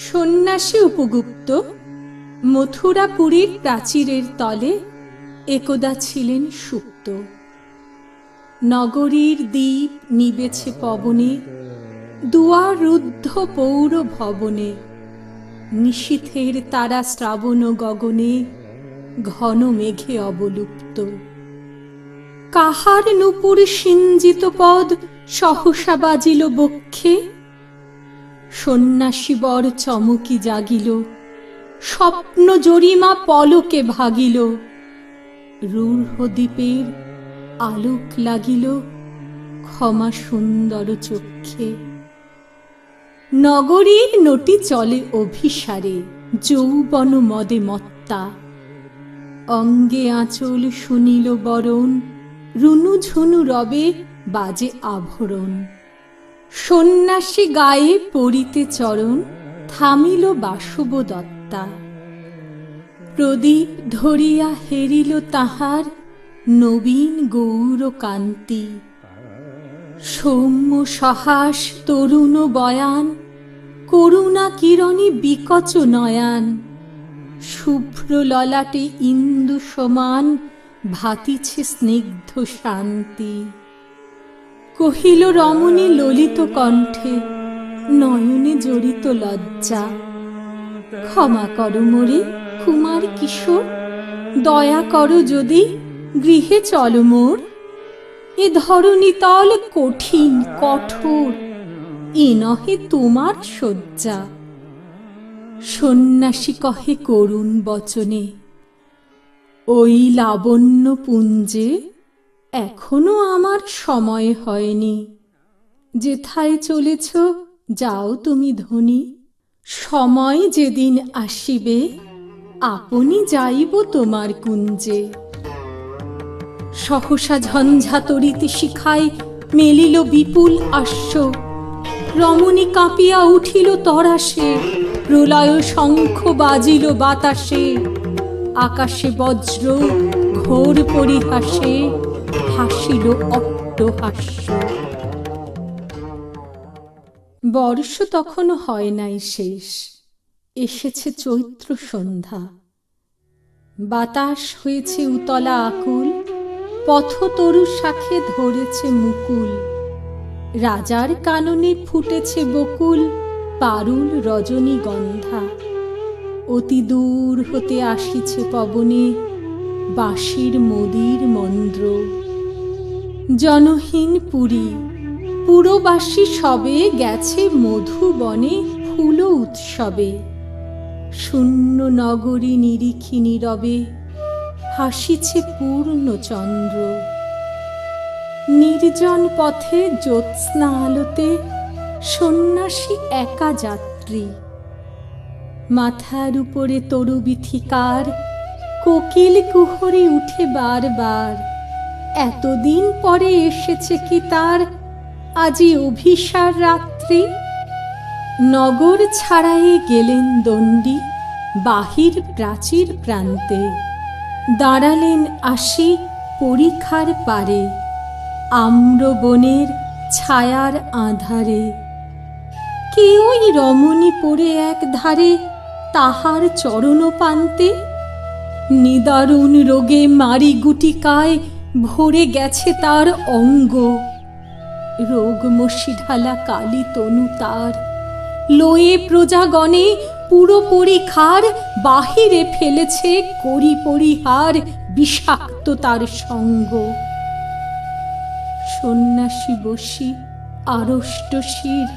সন্ন্যাসী উপগুপ্ত মথুরাপুরীর প্রাচীরের তলে একদা ছিলেন সুপ্ত। নগরীর দ্বীপ নিবেছে পবনে, দুয়ার রুদ্ধ পৌর ভবনে। নিশীথের তারা শ্রাবণ গগনে, ঘন মেঘে অবলুপ্ত। কাহার নূপুর সিঞ্জিত পদ সহসা বাজিল বক্ষে। সন্ন্যাসী বর চমকি জাগিল, স্বপ্ন জরিমা পলকে ভাগিল। রূঢ় দ্বীপের আলোক লাগিল, ক্ষমা সুন্দর চক্ষে। নগরীর নটি চলে অভিসারে, যৌবন মদে মত্তা। অঙ্গে আঁচল শুনিল বরণ, রুনু ঝুনু রবে বাজে আভরণ। সন্ন্যাসী গায়ে পড়িতে চরণ, থামিল বাসব দত্তা। প্রদীপ ধরিয়া হেরিল তাহার, নবীন গৌর কান্তি। সৌম্য সহাস তরুণ বয়ান, করুণা কিরণে বিকচ নয়ান। শুভ্র ললাটে ইন্দু সমান, ভাতিছে স্নিগ্ধ শান্তি। কহিল রমণী ললিত কণ্ঠে, নয়নে জড়িত লজ্জা। ক্ষমা করো মোরে কুমার কিশোর, দয়া করো যদি গৃহে চল মোর। এ ধরণী তল কঠিন কঠোর, এ নহে তোমার শয্যা। সন্ন্যাসী কহে করুণ বচনে, ওই লাবণ্য পুঞ্জে এখনো আমার সময় হয়নি। যেথায় চলেছ যাও তুমি ধনী, সময় যেদিন আসিবে আপনি যাইব তোমার কুঞ্জে। সহসা ঝঞ্ঝা তরিতে শিখায় মেলিল বিপুল আশ্ব। রমণী কাঁপিয়া উঠিল তরাসে, প্রলয় শঙ্খ বাজিল বাতাসে। আকাশে বজ্র ঘোর পরিহাসে, হাসিল অট্টহাস্য। বর্ষ তখনও হয় নাই শেষ, এসেছে চৈত্র সন্ধ্যা। বাতাস হয়েছে উতলা আকুল, পথতরু শাখে ধরেছে মুকুল। রাজার কাননে ফুটেছে বকুল, পারুল রজনীগন্ধা। অতি দূর হতে আসিছে পবনে, বাঁশির মদির মন্দ্র। জনহীন পুরী, পুরবাসী সবে গেছে মধুবনে ফুল উৎসবে। শূন্য নগরী নিরিখি নীরবে, হাসিছে পূর্ণচন্দ্র। নির্জন পথে জ্যোৎস্না আলোতে, সন্ন্যাসী একা যাত্রী। মাথার উপরে তরুবিথিকার, কোকিল কুহরে উঠে বারবার। এতদিন পরে এসেছে কি তার আজি অভিসার রাত্রি। নগর ছাড়াইয়ে গেলেন দণ্ডী, বাহির প্রাচীর প্রান্তে। দাঁড়ালেন আসি পরিখার পারে, আম্র বনের ছায়ার আঁধারে। কেউই রমণী পড়ে এক ধারে, তাহার চরণ পান্তে। নিদারুণ রোগে মারি গুটিকায়, ভরে গেছে তার অঙ্গ। রোগ মশি ঢালা কালী তনু তার, লয়ে প্রজাগণে পুরো পরিখার। বাহিরে ফেলেছে করি পরিহার, বিষাক্ত তার সঙ্গ। সন্ন্যাসী বসি আড়ষ্ট শির,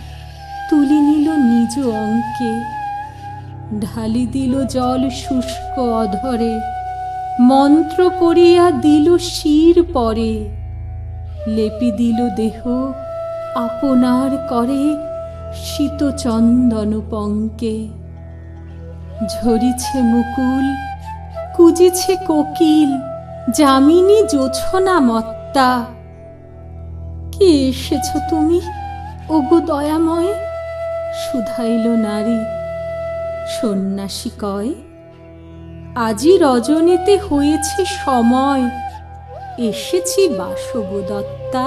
তুলি নিল নিজ অঙ্কে। ঢালি দিল জল শুষ্ক অধরে, মন্ত্র পড়িয়া দিল শির পরে। লেপি দিল দেহ আপনার করে, শীত চন্দন পঙ্কে। ঝরিছে মুকুল, কুজিছে কোকিল, যামিনী জোছনা মত্তা। কে এসেছ তুমি ওগো দয়াময়, শুধাইল নারী। সন্ন্যাসী কয়, আজি রজনীতে হয়েছে সময়, এসেছি বাসব দত্তা।